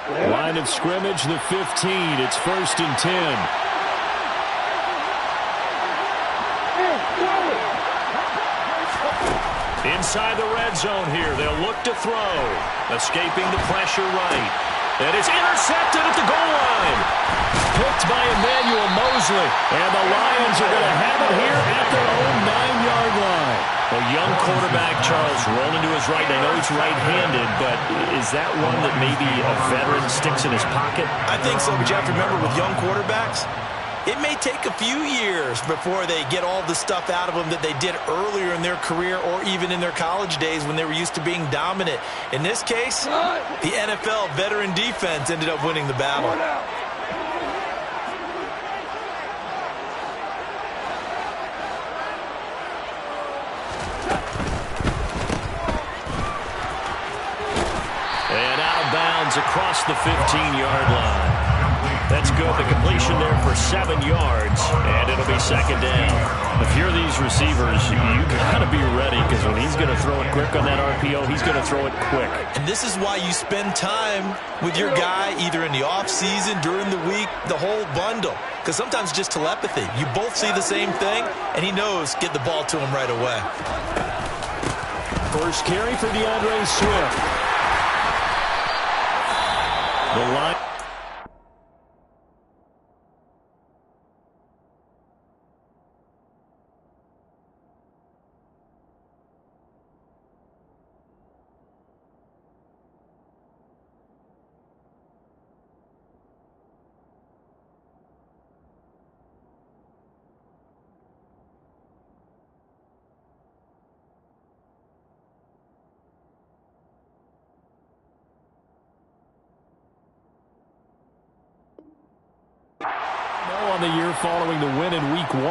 Line of scrimmage, the 15. It's 1st and 10. Inside the red zone here. They'll look to throw. Escaping the pressure right. And it's intercepted at the goal line. Picked by Emmanuel Mosley. And the Lions are going to have it here at their own 9-yard line. A young quarterback, Charles, rolling to his right. I know he's right-handed, but is that one that maybe a veteran sticks in his pocket? I think so, but you have to remember with young quarterbacks, it may take a few years before they get all the stuff out of them that they did earlier in their career or even in their college days when they were used to being dominant. In this case, the NFL veteran defense ended up winning the battle. And out of bounds across the 15-yard line. That's good. The completion there for 7 yards, and it'll be 2nd down. If you're these receivers, you got to be ready because when he's going to throw it quick on that RPO, he's going to throw it quick. And this is why you spend time with your guy either in the offseason, during the week, the whole bundle. Because sometimes just telepathy. You both see the same thing, and he knows get the ball to him right away. First carry for DeAndre Swift. The line. On the year following the win in Week 1,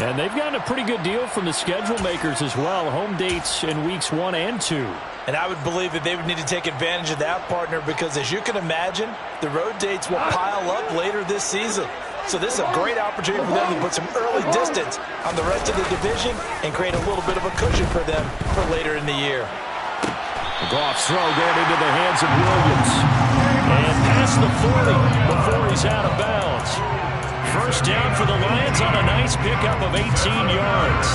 and they've gotten a pretty good deal from the schedule makers as well. Home dates in Weeks 1 and 2. And I would believe that they would need to take advantage of that, partner, because as you can imagine, the road dates will pile up later this season. So this is a great opportunity for them to put some early distance on the rest of the division and create a little bit of a cushion for them for later in the year. Goff's throw going into the hands of Williams. And past the 40 before he's out of bounds. First down for the Lions on a nice pickup of 18 yards.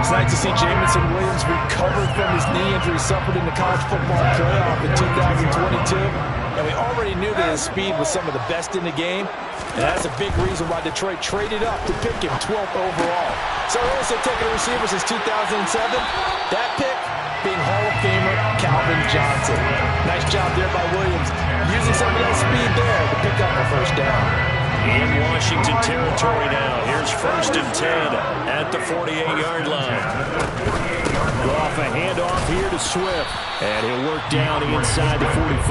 It's nice to see Jamison Williams recover from his knee injury suffered in the college football playoff in 2022. And we already knew that his speed was some of the best in the game. And that's a big reason why Detroit traded up to pick him 12th overall. So also taking a receiver since 2007. That pick being Hall of Famer Calvin Johnson. Nice job there by Williams. Using some of that speed there to pick up a first down. In Washington territory now. Here's 1st and 10 at the 48-yard line. Goff a handoff here to Swift. And he'll work down inside the 45.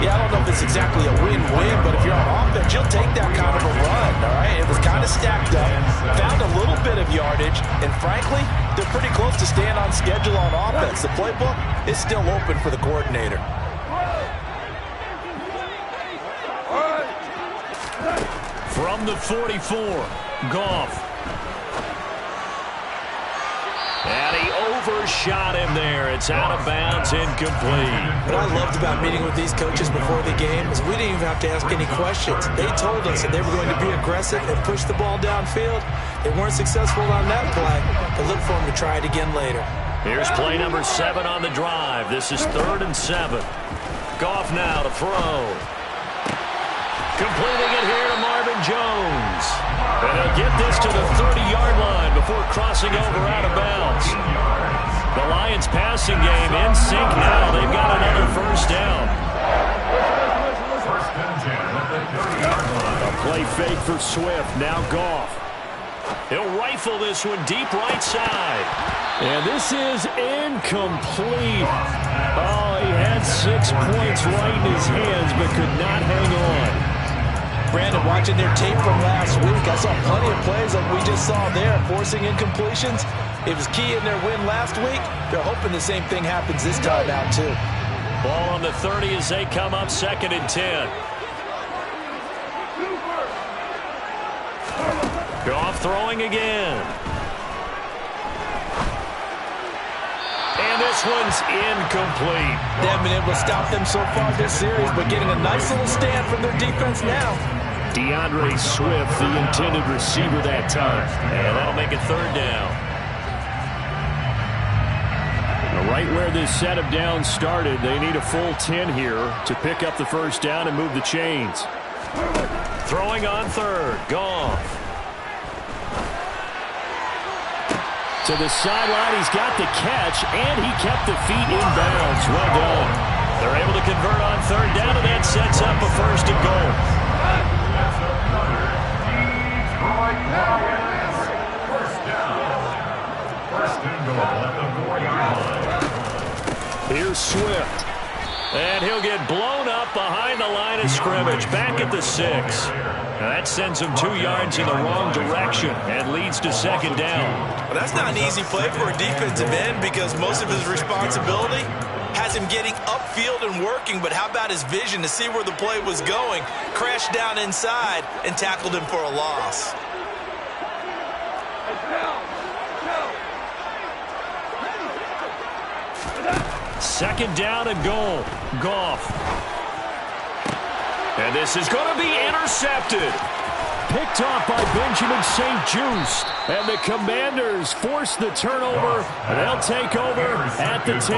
Yeah, I don't know if it's exactly a win-win, but if you're on offense, you'll take that kind of a run, all right? It was kind of stacked up, found a little bit of yardage, and frankly, they're pretty close to staying on schedule on offense. The playbook is still open for the coordinator. From the 44, Goff. And he overshot him there. It's out of bounds, incomplete. What I loved about meeting with these coaches before the game is we didn't even have to ask any questions. They told us that they were going to be aggressive and push the ball downfield. They weren't successful on that play, but look for them to try it again later. Here's play number 7 on the drive. This is 3rd and 7. Goff now to throw. Completing it here to Marvin Jones. And he'll get this to the 30-yard line before crossing over out of bounds. The Lions passing game in sync now. They've got another first down. A play fake for Swift. Now Goff. He'll rifle this one deep right side. And this is incomplete. Oh, he had 6 points right in his hands but could not hang on. Brandon, watching their tape from last week, I saw plenty of plays like we just saw there, forcing incompletions. It was key in their win last week. They're hoping the same thing happens this time out, too. Ball on the 30 as they come up 2nd and 10. Goff throwing again. And this one's incomplete. They haven't been able to stop them so far this series, but getting a nice little stand from their defense now. DeAndre Swift, the intended receiver that time. And that'll make it third down. Right where this set of downs started, they need a full 10 here to pick up the first down and move the chains. Throwing on third, Goff. To the sideline, he's got the catch, and he kept the feet in bounds. Well done. They're able to convert on third down, and that sets up a first and goal. Here's Swift. And he'll get blown up behind the line of scrimmage, back at the 6. Now that sends him 2 yards in the wrong direction and leads to second down. Well, that's not an easy play for a defensive end because most of his responsibility has him getting upfield and working, but how about his vision to see where the play was going, crashed down inside, and tackled him for a loss. Second down and goal. Goff. And this is going to be intercepted. Picked off by Benjamin St-Juste. And the Commanders force the turnover. And they'll take over at the 10.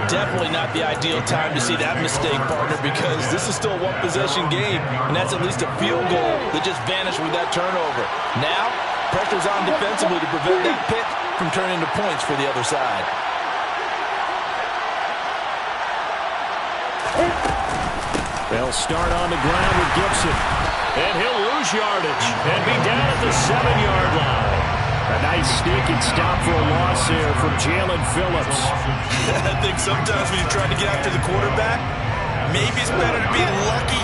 Definitely not the ideal time to see that mistake, partner, because this is still a one-possession game, and that's at least a field goal that just vanished with that turnover. Now, pressure's on defensively to prevent that pick from turning into points for the other side. They'll start on the ground with Gibson. And he'll lose yardage and be down at the 7-yard line. A nice sneaking stop for a loss there from Jalen Phillips. I think sometimes when you're trying to get after the quarterback, maybe it's better to be lucky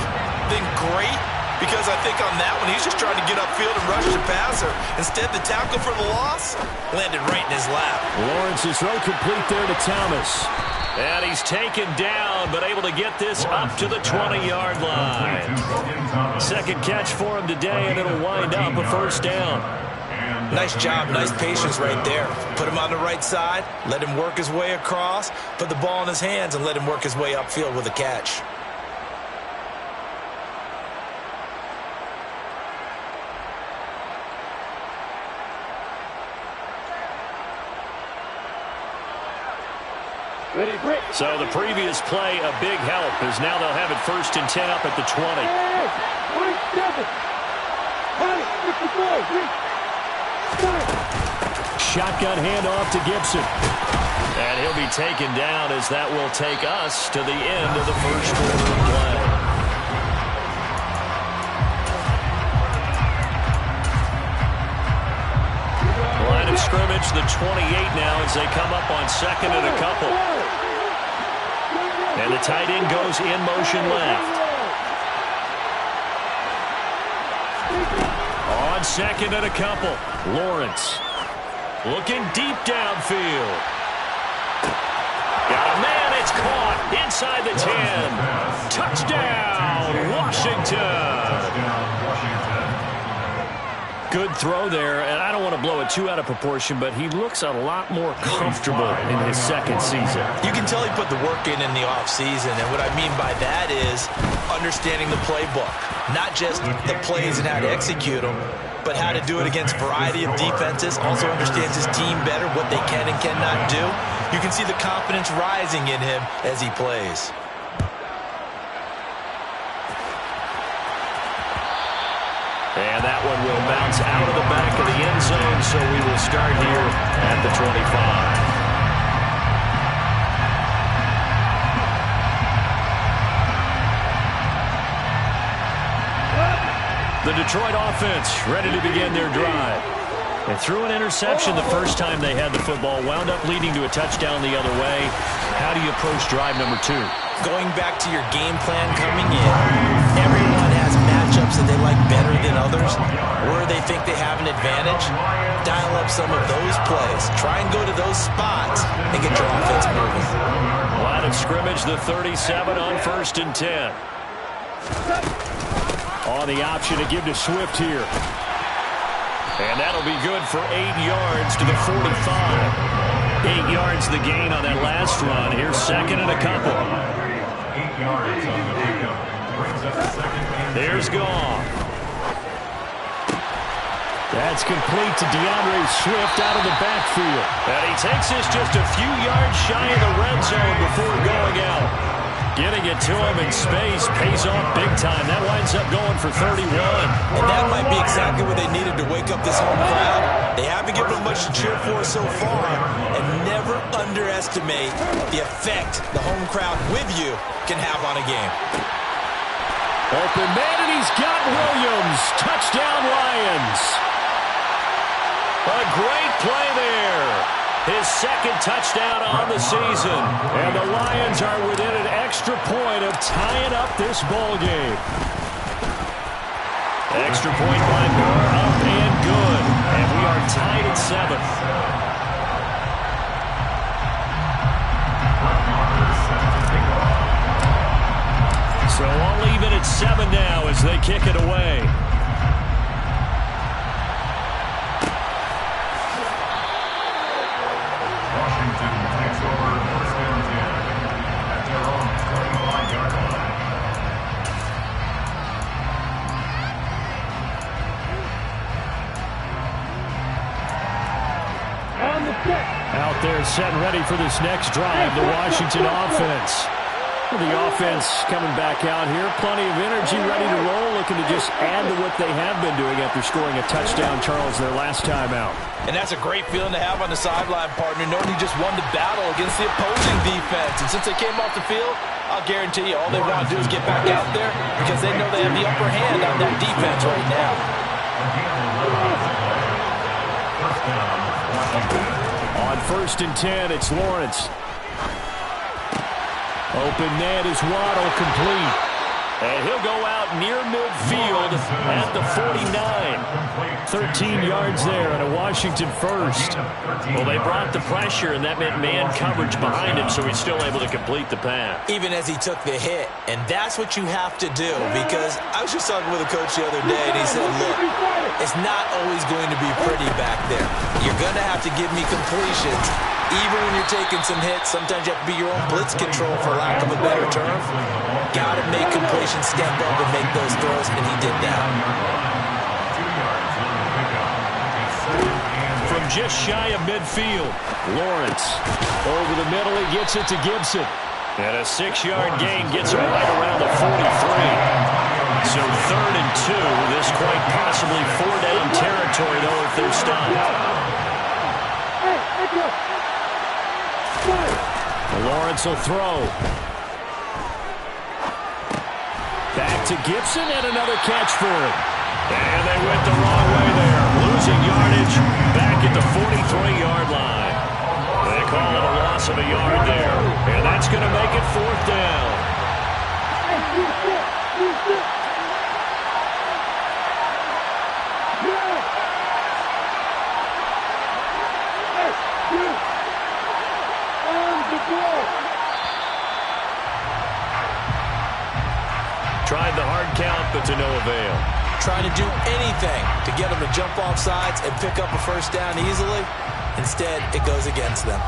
than great. Because I think on that one, he's just trying to get upfield and rush the passer. Instead, the tackle for the loss landed right in his lap. Lawrence's throw complete there to Thomas. And he's taken down, but able to get this up to the 20-yard line. Second catch for him today, and it'll wind up a first down. Nice job, nice patience right there. Put him on the right side, let him work his way across, put the ball in his hands, and let him work his way upfield with a catch. So the previous play, a big help, as now they'll have it first and 10 up at the 20. Shotgun handoff to Gibson. And he'll be taken down as that will take us to the end of the first quarter of play. Line of scrimmage, the 28 now as they come up on second and a couple. And the tight end goes in motion left. On second and a couple, Lawrence looking deep downfield. Got a man, it's caught inside the 10. Touchdown, Washington. Good throw there, and I don't want to blow it too out of proportion, but he looks a lot more comfortable in his second season. You can tell he put the work in the offseason, and what I mean by that is understanding the playbook. Not just the plays and how to execute them, but how to do it against a variety of defenses. Also understands his team better, what they can and cannot do. You can see the confidence rising in him as he plays. And that one will bounce out of the back of the end zone, so we will start here at the 25. The Detroit offense ready to begin their drive. They threw an interception the first time they had the football, wound up leading to a touchdown the other way. How do you approach drive number 2? Going back to your game plan coming in, everyone has matchups that they like better than others. Where they think they have an advantage, dial up some of those plays. Try and go to those spots and get your offense moving. Line of scrimmage, the 37 on first and 10. On the option to give to Swift here. And that'll be good for 8 yards to the 45. 8 yards the gain on that last run. Here's second and a couple. 8 yards on the pickup. Brings up the second man. Here's Goff. That's complete to DeAndre Swift out of the backfield. And he takes this just a few yards shy of the red zone before going out. Getting it to him in space pays off big time. That winds up going for 31. And that might be exactly what they needed to wake up this home crowd. They haven't given them much to cheer for so far. And never underestimate the effect the home crowd with you can have on a game. Open man, and he's got Williams. Touchdown, Lions. A great play there. His second touchdown on the season. And the Lions are within an extra point of tying up this ball game. Extra point by Moore, up and good. And we are tied at 7th. So all even at 7 now as they kick it away. Washington takes over first and 10 at their own 35-yard line. Out there set and ready for this next drive, the Washington offense. The offense coming back out here, plenty of energy, ready to roll, looking to just add to what they have been doing after scoring a touchdown, Charles, their last time out. And that's a great feeling to have on the sideline, partner, knowing you just won the battle against the opposing defense. And since they came off the field, I'll guarantee you all they want to do is get back out there because they know they have the upper hand on that defense right now. On 1st and 10, it's Lawrence. Open net is Waddle, complete. And he'll go out near midfield at the 49. 13 yards there and a Washington first. Well, they brought the pressure, and that meant man coverage behind him, so he's still able to complete the pass. Even as he took the hit. And that's what you have to do, because I was just talking with a coach the other day, and he said, look, it's not always going to be pretty back there. You're going to have to give me completions. Even when you're taking some hits, sometimes you have to be your own blitz control, for lack of a better term. Got to make completions, step up and make those throws, and he did that. From just shy of midfield, Lawrence. Over the middle, he gets it to Gibson. And a 6-yard gain gets him right around the 43. So 3rd and 2. This quite possibly 4-down territory, though, if they're stopped. Lawrence will throw. Back to Gibson and another catch for him. And they went the wrong way there. Losing yardage back at the 43-yard line. They call it a loss of a yard there. And that's going to make it 4th down. Tried the hard count, but to no avail. Trying to do anything to get them to jump off sides and pick up a first down easily. Instead, it goes against them.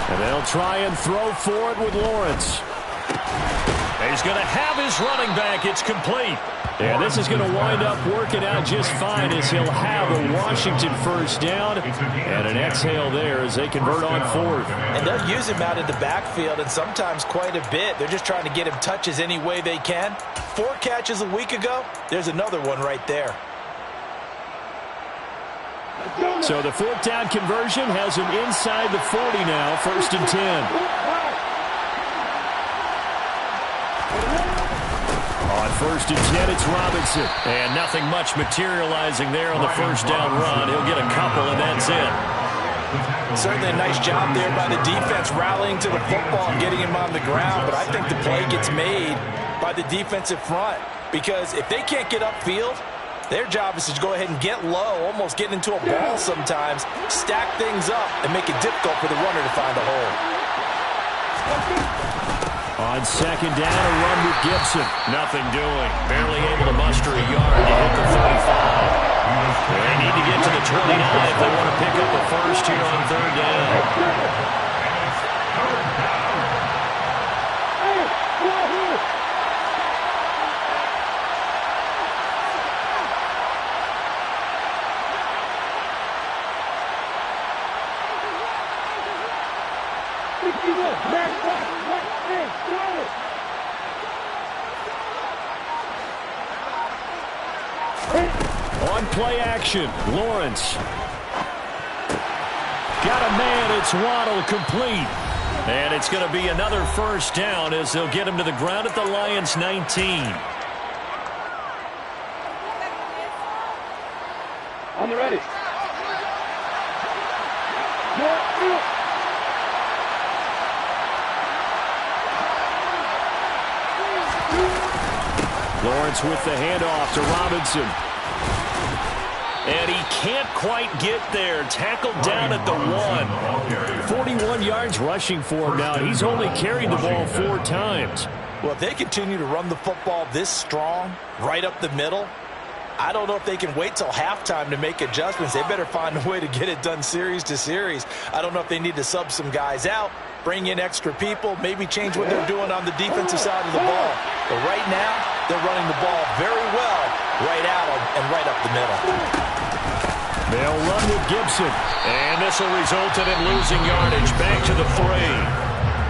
And they'll try and throw for it with Lawrence. He's going to have his running back. It's complete. And this is going to wind up working out just fine as he'll have a Washington first down. And an exhale there as they convert on 4th. And they'll use him out in the backfield, and sometimes quite a bit. They're just trying to get him touches any way they can. 4 catches a week ago. There's another one right there. So the 4th down conversion has him inside the 40 now, 1st and 10. On 1st and 10, it's Robinson. And nothing much materializing there on the first down run. He'll get a couple, and that's it. Certainly a nice job there by the defense rallying to the football and getting him on the ground. But I think the play gets made by the defensive front. Because if they can't get upfield, Their job is to go ahead and get low, almost get into a ball sometimes, stack things up, and make it difficult for the runner to find a hole. On second down, a run with Gibson. Nothing doing. Barely able to muster a yard to hit the 35. They need to get to the 29 if they want to pick up a first here on third down. On play action, Lawrence. Got a man, it's Waddle, complete. And it's going to be another first down as they'll get him to the ground at the Lions' 19. On the ready. Lawrence with the handoff to Robinson. And he can't quite get there. Tackled down at the 1. 41 yards rushing for him now. He's only carried the ball 4 times. Well, if they continue to run the football this strong, right up the middle, I don't know if they can wait till halftime to make adjustments. They better find a way to get it done series to series. I don't know if they need to sub some guys out, bring in extra people, maybe change what they're doing on the defensive side of the ball. But right now, they're running the ball very well right out and right up the middle. They'll run with Gibson. And this will result in it losing yardage. Back to the 3.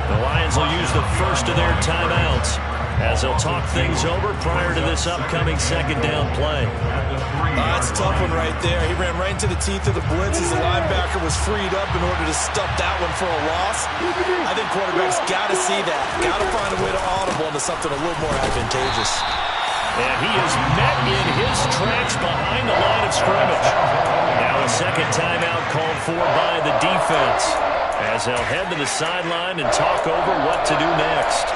The Lions will use the first of their timeouts as they'll talk things over prior to this upcoming second down play. That's a tough one right there. He ran right into the teeth of the blitz as the linebacker was freed up in order to stuff that one for a loss. I think quarterbacks got to see that. Got to find a way to audible into something a little more advantageous. And he is met in his tracks behind the line of scrimmage. Now a second timeout called for by the defense as they'll head to the sideline and talk over what to do next.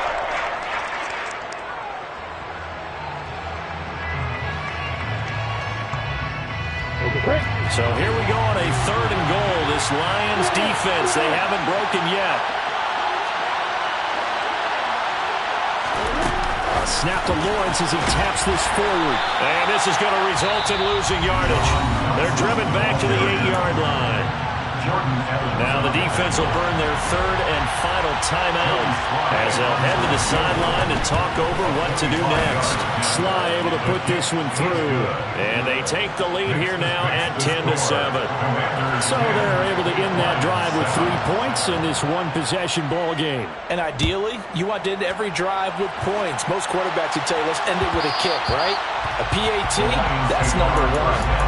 So here we go on a 3rd and goal. This Lions defense, they haven't broken yet. A snap to Lawrence as he taps this forward. And this is going to result in losing yardage. They're driven back to the 8-yard line. Now the defense will burn their 3rd and final timeout as they'll head to the sideline and talk over what to do next. Sly able to put this one through. And they take the lead here now at 10-7. So they're able to end that drive with 3 points in this one-possession ball game. And ideally, you want to end every drive with points. Most quarterbacks would tell you, let's end it with a kick, right? A PAT, that's number 1.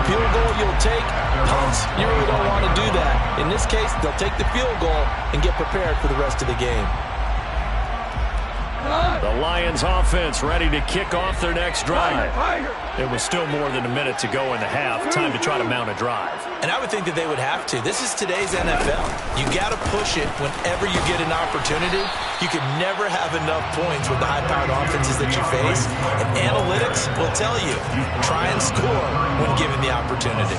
Field goal you'll take. Punts, you really don't want to do that. In this case, they'll take the field goal and get prepared for the rest of the game. The Lions offense ready to kick off their next drive. It was still more than a minute to go in the half. Time to try to mount a drive. And I would think that they would have to. This is today's NFL. You got to push it whenever you get an opportunity. You can never have enough points with the high-powered offenses that you face. And analytics will tell you, try and score when given the opportunity.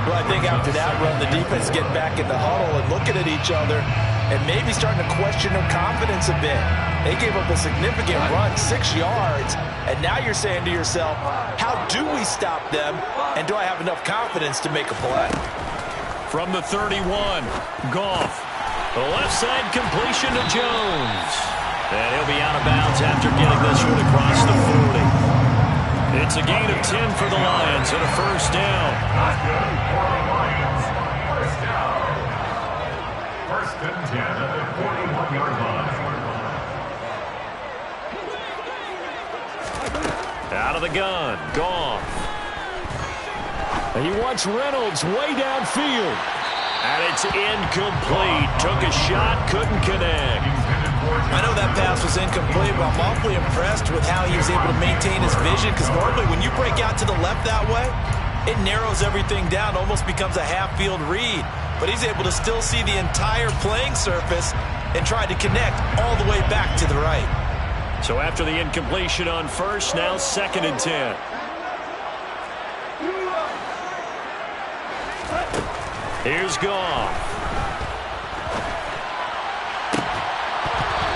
Well, I think after that run, the defense get back in the huddle and looking at each other and maybe starting to question their confidence a bit. They gave up a significant run, 6 yards, and now you're saying to yourself, how do we stop them, and do I have enough confidence to make a play? From the 31, Goff. The left side completion to Jones. And he'll be out of bounds after getting this one across the 40. It's a gain of 10 for the Lions and a first down. Not good for the Lions. First down. First and 10 at the 41-yard line. Out of the gun, Goff. He wants Reynolds way downfield. And it's incomplete. Took a shot, couldn't connect. I know that pass was incomplete, but I'm awfully impressed with how he was able to maintain his vision, because normally when you break out to the left that way, it narrows everything down, almost becomes a half-field read. But he's able to still see the entire playing surface and try to connect all the way back to the right. So after the incompletion on first, now 2nd and 10. Here's Goff.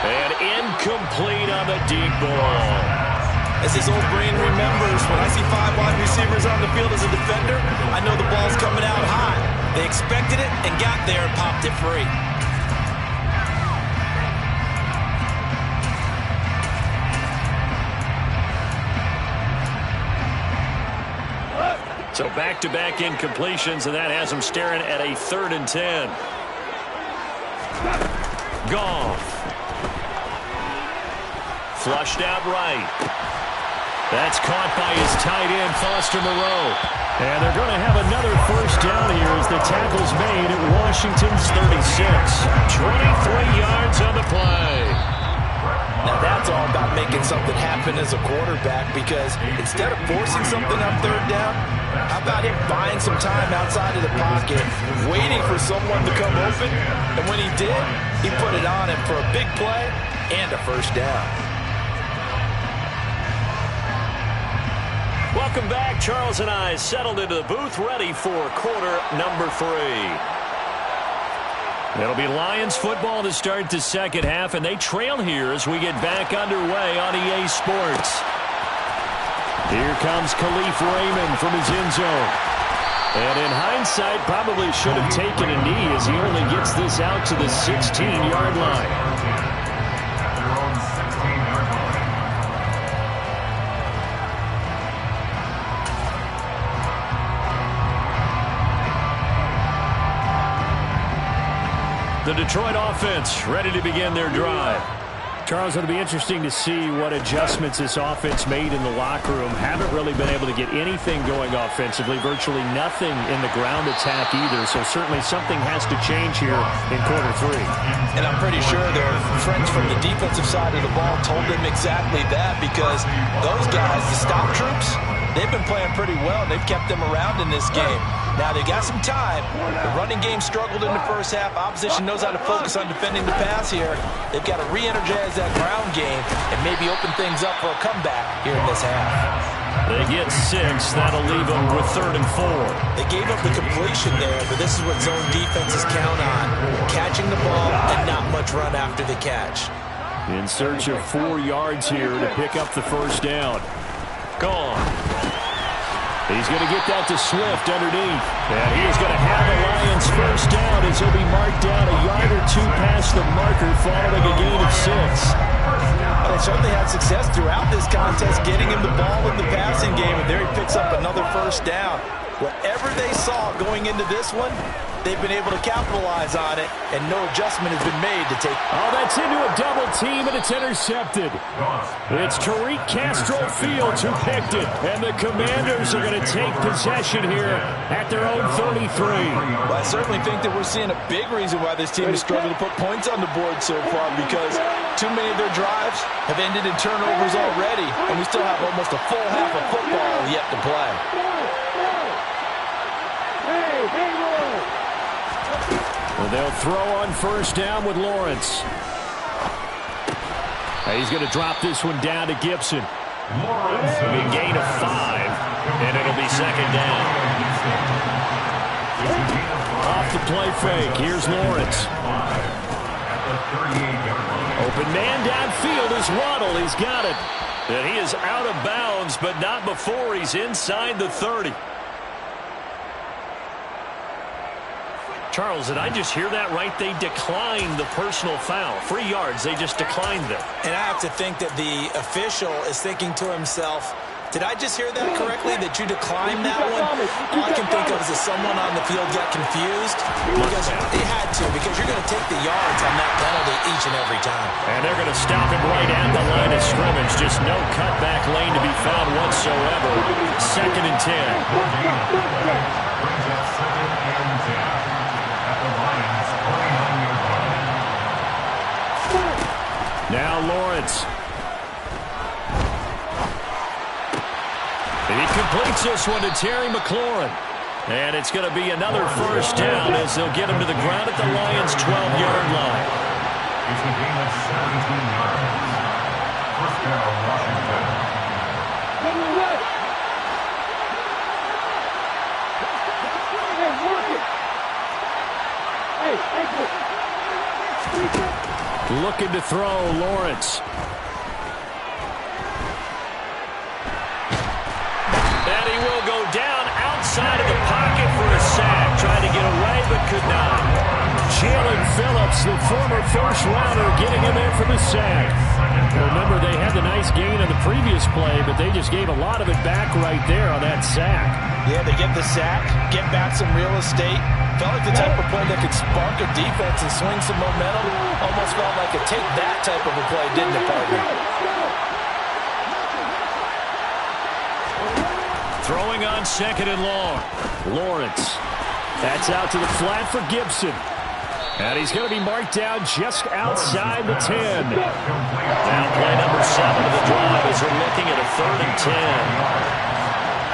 And incomplete on the deep ball. As his old brain remembers, when I see 5 wide receivers on the field as a defender, I know the ball's coming out high. They expected it and got there and popped it free. So back-to-back incompletions, and that has him staring at a 3rd and 10. Goff. Flushed out right. That's caught by his tight end, Foster Moreau. And they're going to have another first down here as the tackle's made at Washington's 36. 23 yards on the play. Now that's all about making something happen as a quarterback, because instead of forcing something on 3rd down, how about him buying some time outside of the pocket, waiting for someone to come open, and when he did, he put it on him for a big play and a first down. Welcome back. Charles and I settled into the booth, ready for quarter number 3. It'll be Lions football to start the second half, and they trail here as we get back underway on EA Sports. Here comes Khalif Raymond from his end zone. And in hindsight, probably should have taken a knee as he only gets this out to the 16-yard line. The Detroit offense ready to begin their drive. Charles, it'll be interesting to see what adjustments this offense made in the locker room. Haven't really been able to get anything going offensively, virtually nothing in the ground attack either, so certainly something has to change here in quarter 3. And I'm pretty sure their friends from the defensive side of the ball told them exactly that, because those guys, the stop troops, they've been playing pretty well. They've kept them around in this game. Now, they got some time. The running game struggled in the first half. Opposition knows how to focus on defending the pass here. They've got to re-energize that ground game and maybe open things up for a comeback here in this half. They get 6. That'll leave them with 3rd and 4. They gave up the completion there, but this is what zone defenses count on. Catching the ball and not much run after the catch. In search of 4 yards here to pick up the first down. Gone. He's going to get that to Swift underneath. And he is going to have the Lions first down as he'll be marked down a yard or 2 past the marker following a gain of 6. Well, they certainly had success throughout this contest getting him the ball in the passing game, and there he picks up another first down. Whatever they saw going into this one, they've been able to capitalize on it, and no adjustment has been made to take. Oh, that's into a double team, and it's intercepted. It's Tariq Castro Fields who picked it, and the Commanders are going to take possession here at their own 33. Well, I certainly think that we're seeing a big reason why this team has struggled to put points on the board so far, because too many of their drives have ended in turnovers already, and we still have almost a full half of football yet to play. Well, they'll throw on first down with Lawrence. He's going to drop this one down to Gibson. Big gain of 5, and it'll be second down. Off the play fake, here's Lawrence. Open man downfield is Waddle. He's got it. And he is out of bounds, but not before he's inside the 30. Charles, did I just hear that right? They declined the personal foul. 3 yards, they just declined them. And I have to think that the official is thinking to himself, did I just hear that correctly, that you declined that one? All I can think of is that someone on the field got confused. Because they had to, because you're going to take the yards on that penalty each and every time. And they're going to stop him right at the line of scrimmage. Just no cutback lane to be found whatsoever. Second and 10. Now Lawrence. And he completes this one to Terry McLaurin. And it's going to be another first down as they'll get him to the ground at the Lions' 12-yard line. It's a gain of 17 yards. First down, Washington. Looking to throw, Lawrence. And he will go down outside of the pocket for a sack. Trying to get away, but could not. Jalen Phillips, the former first-rounder, getting in there for the sack. Remember, they had the nice gain on the previous play, but they just gave a lot of it back right there on that sack. Yeah, they get the sack, get back some real estate. Felt like the type of play that could spark a defense and swing some momentum. Almost felt like a take that type of a play, didn't it, partner? Throwing on second and long. Lawrence. That's out to the flat for Gibson. And he's going to be marked down just outside the 10. Now play number 7 of the drive as we're looking at a 3rd and 10.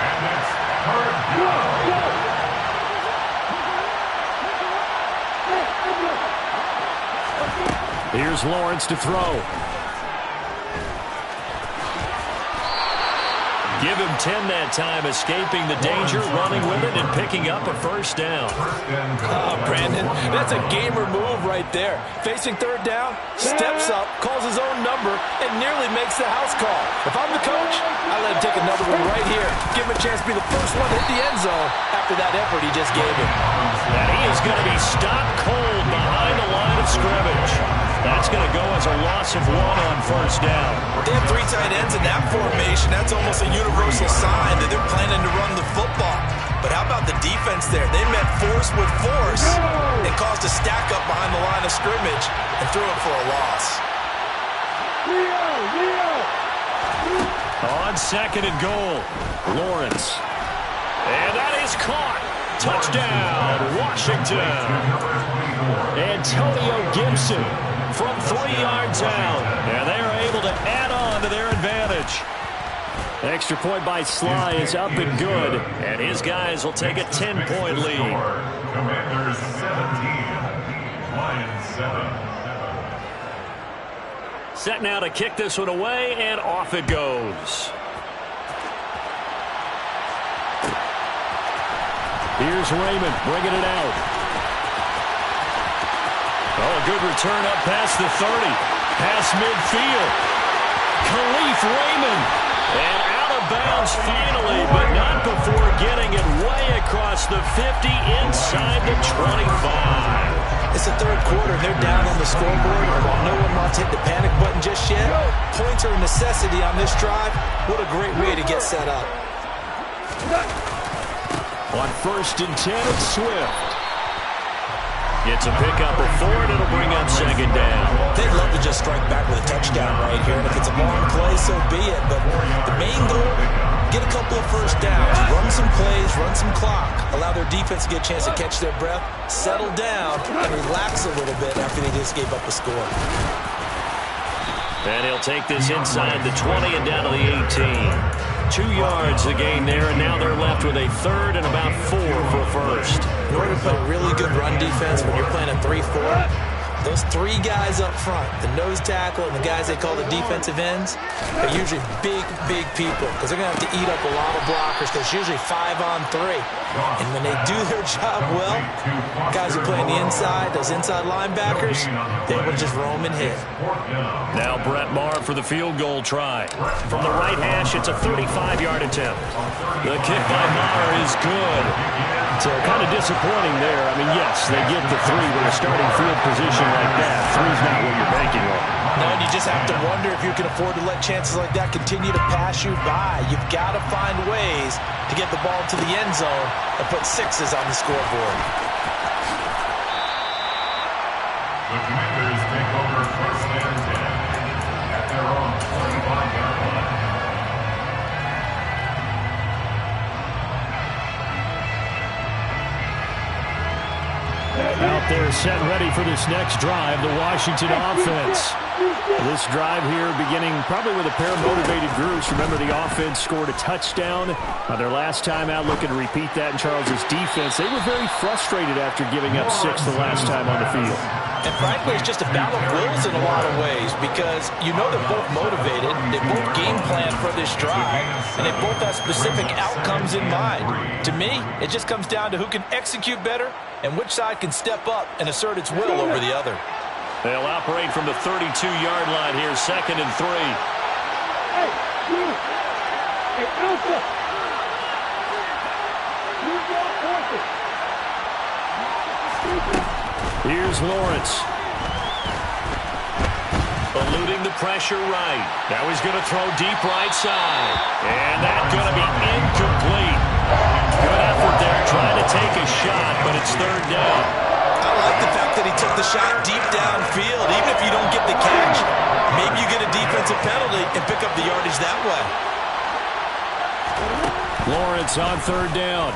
And it's third down. Here's Lawrence to throw. Give him 10 that time, escaping the danger, running with it, and picking up a first down. Brandon, that's a gamer move right there. Facing third down, steps up, calls his own number, and nearly makes the house call. If I'm the coach, I let him take another one right here. Give him a chance to be the first one to hit the end zone after that effort he just gave him. And he is going to be stopped cold behind the line of scrimmage. That's going to go as a loss of 1 on first down. They have 3 tight ends in that formation. That's almost a universal sign that they're planning to run the football. But how about the defense there? They met force with force and caused a stack up behind the line of scrimmage and threw it for a loss. On second and goal, Lawrence. And that is caught. Touchdown, Washington. Antonio Gibson from 3 yards out. And they are able to add on to their advantage. Extra point by Sly is up and good. And his guys will take a 10-point lead. Commanders 17, Lions 7. Set now to kick this one away, and off it goes. Here's Raymond bringing it out. Oh, a good return up past the 30. Past midfield. Khalif Raymond. And out of bounds finally, but not before getting it way across the 50 inside the 25. It's the third quarter, and they're down on the scoreboard. And while no one wants to hit the panic button just yet, points are a necessity on this drive. What a great way to get set up. On 1st and 10, it's Swift. It's a pickup of 4, and it'll bring up second down. They'd love to just strike back with a touchdown right here. And if it's a long play, so be it. But the main goal, get a couple of first downs, run some plays, run some clock, allow their defense to get a chance to catch their breath, settle down, and relax a little bit after they just gave up a score. And he'll take this inside the 20 and down to the 18. 2 yards the gain there, and now they're left with a 3rd and about 4 for a first. In order to play really good run defense when you're playing a 3-4, those 3 guys up front, the nose tackle and the guys they call the defensive ends, are usually big people because they're going to have to eat up a lot of blockers because it's usually 5 on 3. And when they do their job well, guys who play on the inside, those inside linebackers, they will just roam and hit. Now Brett Maher for the field goal try. From the right hash, it's a 35-yard attempt. The kick by Maher is good. So kind of disappointing there. I mean, yes, they get the 3 with a starting field position like that. 3's not what you're banking on. No, and you just have to wonder if you can afford to let chances like that continue to pass you by. You've got to find ways to get the ball to the end zone and put 6s on the scoreboard. The Commanders take over 1st and 10 at their own 25-yard line. Out there set ready for this next drive, the Washington offense. This drive here beginning probably with a pair of motivated groups. Remember, the offense scored a touchdown their last time out, looking to repeat that in Charles's defense. They were very frustrated after giving up 6 the last time on the field. And frankly, it's just a battle of wills in a lot of ways because you know they're both motivated, they both game plan for this drive, and they both have specific outcomes in mind. To me, it just comes down to who can execute better and which side can step up and assert its will over the other. They'll operate from the 32-yard line here, 2nd and 3. Here's Lawrence. Eluding the pressure right. Now he's going to throw deep right side. And that's going to be incomplete. Good effort there trying to take a shot, but it's 3rd down. I like the fact that he took the shot deep downfield. Even if you don't get the catch, maybe you get a defensive penalty and pick up the yardage that way. Lawrence on 3rd down.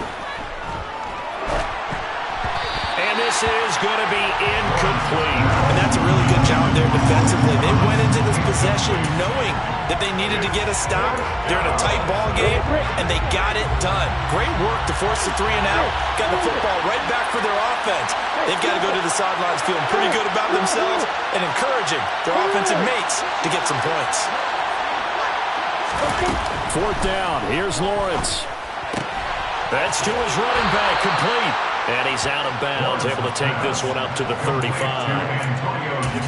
And this is going to be incomplete. And that's a really good job there defensively. They went into this possession knowing that they needed to get a stop. They're in a tight ball game, and they got it done. Great work to force the 3 and out. Got the football right back for their offense. They've got to go to the sidelines feeling pretty good about themselves and encouraging their offensive mates to get some points. 4th down. Here's Lawrence. That's to his running back, complete. And he's out of bounds, able to take this one up to the 35.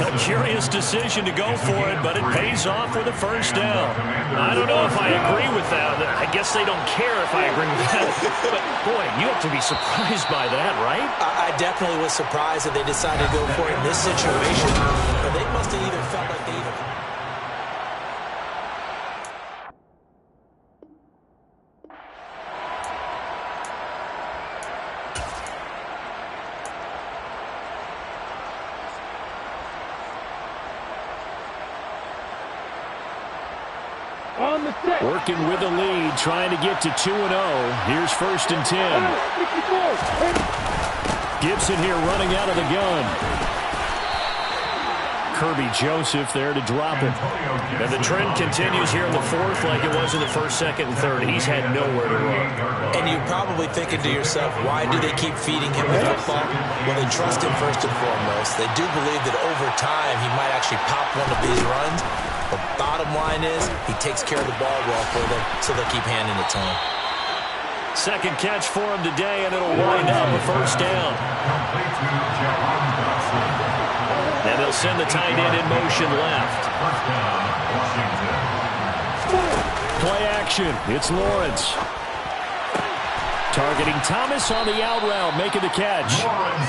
A curious decision to go for it, but it pays off with a 1st down. I don't know if I agree with that. I guess they don't care if I agree with that. But, boy, you have to be surprised by that, right? I definitely was surprised that they decided to go for it in this situation. But they must have either felt like they either... Working with the lead, trying to get to 2-0. Here's 1st and 10. Gibson here running out of the gun. Kirby Joseph there to drop it. And the trend continues here in the 4th like it was in the 1st, 2nd, and 3rd. He's had nowhere to run. And you're probably thinking to yourself, why do they keep feeding him the football? Well, they trust him first and foremost. They do believe that over time he might actually pop one of these runs. The bottom line is he takes care of the ball well for them, so they'll keep handing it to him. 2nd catch for him today, and it'll wind up a 1st down. And they'll send the tight end in motion left. Play action. It's Lawrence. Targeting Thomas on the out route, making the catch.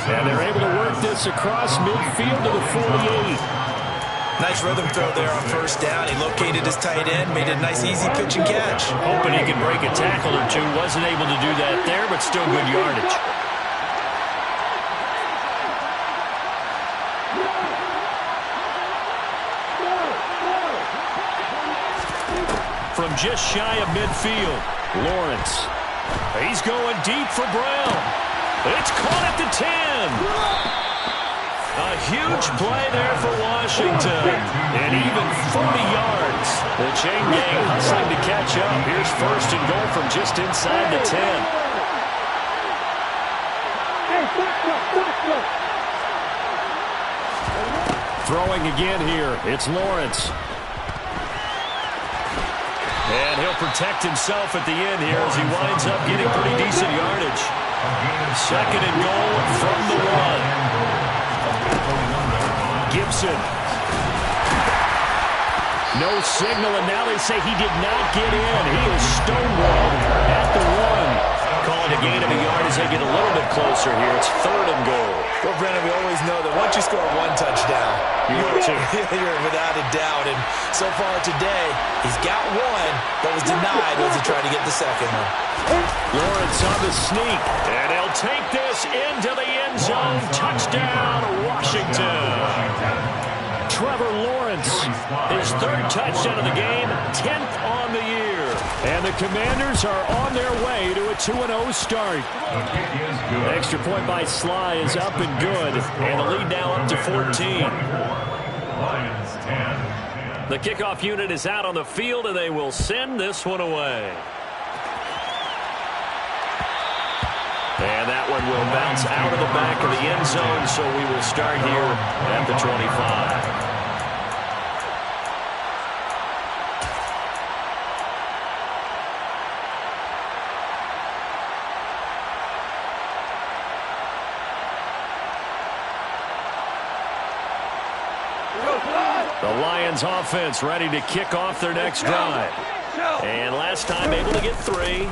And they're able to work this across midfield to the 48. Nice rhythm throw there on 1st down. He located his tight end, made a nice easy pitch and catch. Hoping he could break a tackle or two. Wasn't able to do that there, but still good yardage. From just shy of midfield, Lawrence. He's going deep for Brown. It's caught at the 10. A huge play there for Washington. And even 40 yards. The chain gang hustling to catch up. Here's 1st and goal from just inside the 10. Throwing again here. It's Lawrence. And he'll protect himself at the end here as he winds up getting pretty decent yardage. 2nd and goal from the 1. Gibson. No signal, and now they say he did not get in. He is stonewalled at the 1. Calling a gain of a yard as they get a little bit closer here. It's 3rd and goal. Well, Brennan, we always know that once you score 1 touchdown, you're without a doubt. And so far today, he's got 1, but was denied as he tried to get the 2nd one. Lawrence on the sneak, and he'll take this into the end zone. Touchdown, Washington. Trevor Lawrence, his 3rd touchdown of the game, 10th on the year. And the Commanders are on their way to a 2-0 start. Extra point by Sly is up and good, and the lead now up to 14. The kickoff unit is out on the field, and they will send this one away. And that one and will bounce out of the back of the end zone, so we will start here at the 25. The Lions offense ready to kick off their next drive. And last time able to get 3.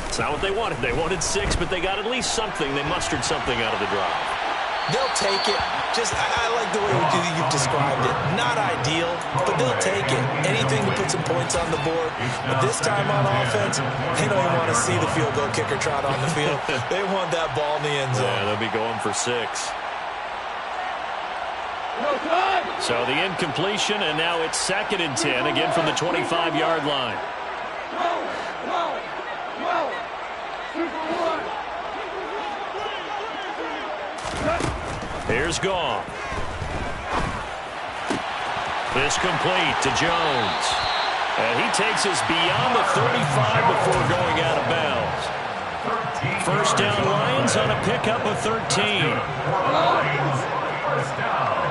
It's not what they wanted. They wanted 6, but they got at least something. They mustered something out of the drive. They'll take it. I like the way you've described it. Not ideal, but they'll take it. Anything to put some points on the board. But this time on offense, they don't even want to see the field goal kicker trot on the field. They want that ball in the end zone. Yeah, they'll be going for 6. So the incompletion, and now it's 2nd and 10, again from the 25-yard line. Here's Goff. This complete to Jones. And he takes us beyond the 35 before going out of bounds. First down, Lions on a pickup of 13. Lions, first down.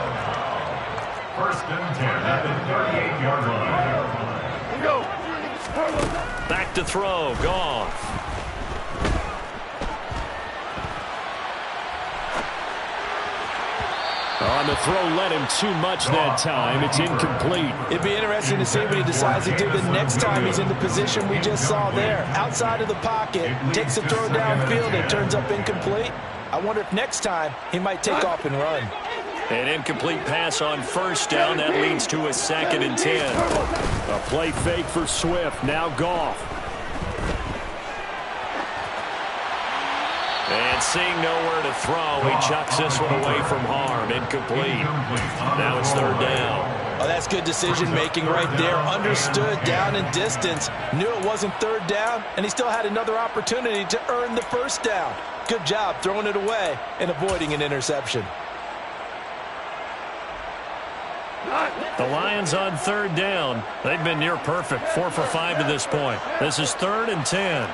First and 10 at the 38-yard line. Back to throw, Goff. On the throw, led him too much that time. It's incomplete. It'd be interesting to see what he decides to do the next time he's in the position we just saw there. Outside of the pocket, takes the throw downfield, and turns up incomplete. I wonder if next time he might take off and run. An incomplete pass on first down. That leads to a 2nd and 10. A play fake for Swift. Now Goff. And seeing nowhere to throw, he chucks this one away from harm. Incomplete. Now it's 3rd down. Oh, that's good decision-making right there. Understood down and distance. Knew it wasn't 3rd down, and he still had another opportunity to earn the 1st down. Good job throwing it away and avoiding an interception. The Lions on 3rd down. They've been near perfect, 4 for 5 to this point. This is 3rd and 10.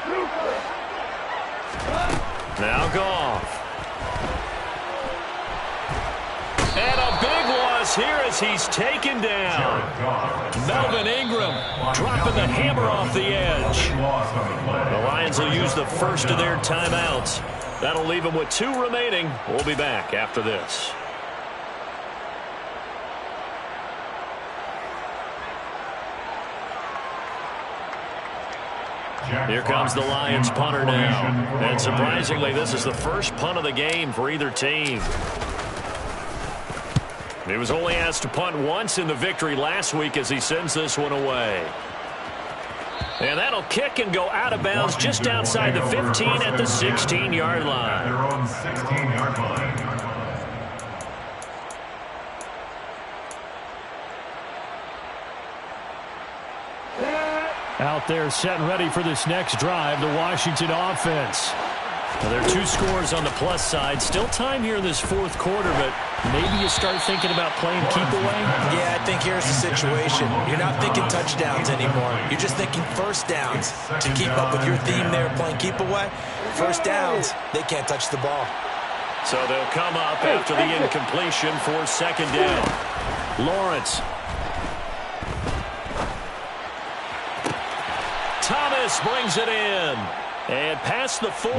Now Goff. And a big loss here as he's taken down. Melvin Ingram dropping the hammer off the edge. The Lions will use the first of their timeouts. That'll leave them with 2 remaining. We'll be back after this. Here comes the Lions punter now. And surprisingly, this is the first punt of the game for either team. He was only asked to punt once in the victory last week as he sends this one away. And that'll kick and go out of bounds just outside the 15 at the 16-yard line. Their own 16-yard line. Out there set and ready for this next drive, the Washington offense. Well, there are 2 scores on the plus side. Still time here in this 4th quarter, but maybe you start thinking about playing keep away? Yeah, I think here's the situation. You're not thinking touchdowns anymore. You're just thinking 1st downs. To keep up with your theme there, playing keep away, 1st downs, they can't touch the ball. So they'll come up after the incompletion for 2nd down. Lawrence. Thomas brings it in. And past the 40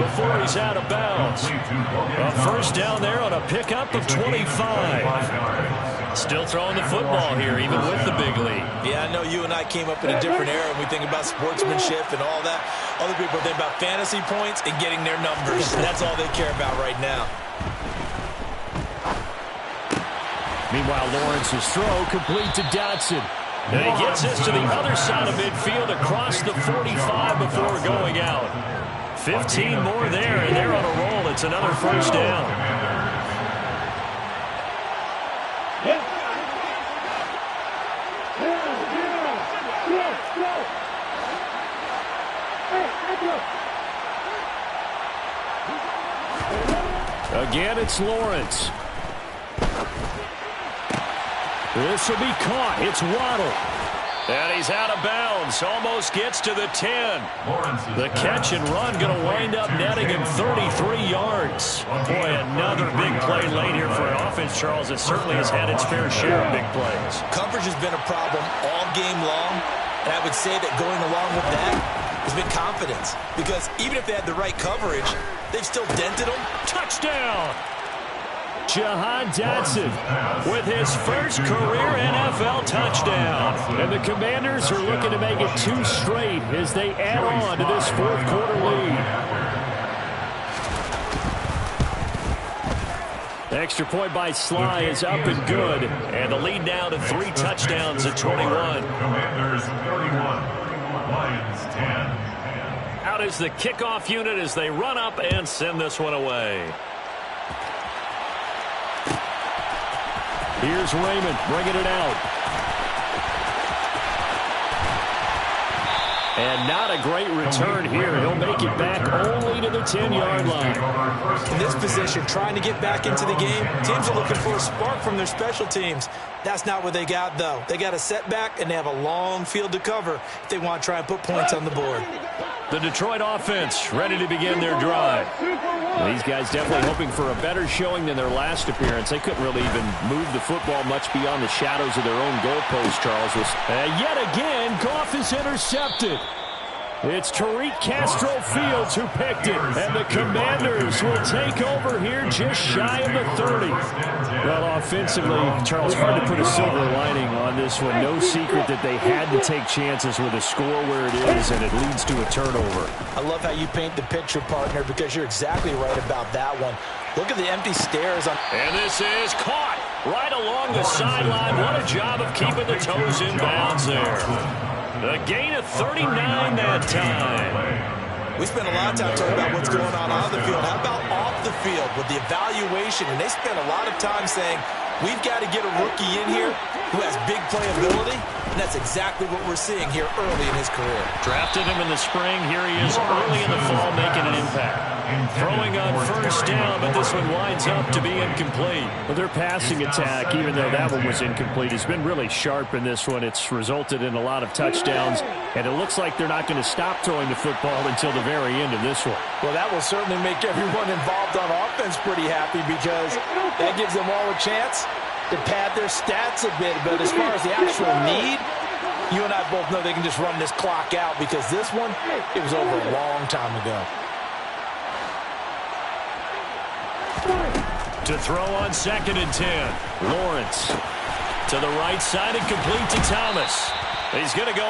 before he's out of bounds. A 1st down there on a pickup of 25. Still throwing the football here, even with the big lead. Yeah, I know you and I came up in a different era and we think about sportsmanship and all that. Other people think about fantasy points and getting their numbers. That's all they care about right now. Meanwhile, Lawrence's throw complete to Dotson. And he gets this to the other side of midfield across the 45 before going out. 15 more there, and they're on a roll. It's another 1st down. Again, it's Lawrence. This will be caught. It's Waddle. And he's out of bounds. Almost gets to the 10. The catch and run going to wind up netting him 33 yards. Boy, another big play late here for an offense, Charles. It certainly has had its fair share of big plays. Coverage has been a problem all game long. And I would say that going along with that has been confidence. Because even if they had the right coverage, they've still dented them. Touchdown! Jahan Dotson with his first career NFL touchdown. And the Commanders are looking to make it 2 straight as they add on to this fourth quarter lead. The extra point by Sly is up and good. And the lead now to 3 touchdowns at 21. Commanders 31, Lions 10. Out is the kickoff unit as they run up and send this one away. Here's Raymond bringing it out. And not a great return here. He'll make it back only to the 10-yard line. In this position, trying to get back into the game, teams are looking for a spark from their special teams. That's not what they got, though. They got a setback, and they have a long field to cover if they want to try and put points on the board. The Detroit offense ready to begin their drive. These guys definitely hoping for a better showing than their last appearance. They couldn't really even move the football much beyond the shadows of their own goalpost, Charles. And yet again, Goff is intercepted. It's Tariq Castro Fields who picked it, and the Commanders will take over here just shy of the 30. Well, offensively, Charles, hard to put a silver lining on this one. No secret that they had to take chances with a score where it is, and it leads to a turnover. I love how you paint the picture, partner, because you're exactly right about that one. Look at the empty stares on. And this is caught right along the sideline. What a job of keeping the toes in bounds there. A gain of 39 that time. We spent a lot of time talking about what's going on the field. How about off the field with the evaluation? And they spent a lot of time saying, we've got to get a rookie in here who has big playability. And that's exactly what we're seeing here early in his career. Drafted him in the spring. Here he is early in the fall making an impact. Throwing on first down, but this one winds up to be incomplete. Well, their passing attack, even though that one was incomplete, has been really sharp in this one. It's resulted in a lot of touchdowns, and it looks like they're not going to stop throwing the football until the very end of this one. Well, that will certainly make everyone involved on offense pretty happy because that gives them all a chance to pad their stats a bit. But as far as the actual need, you and I both know they can just run this clock out because this one, it was over a long time ago. To throw on 2nd and 10. Lawrence to the right side and complete to Thomas. He's going to go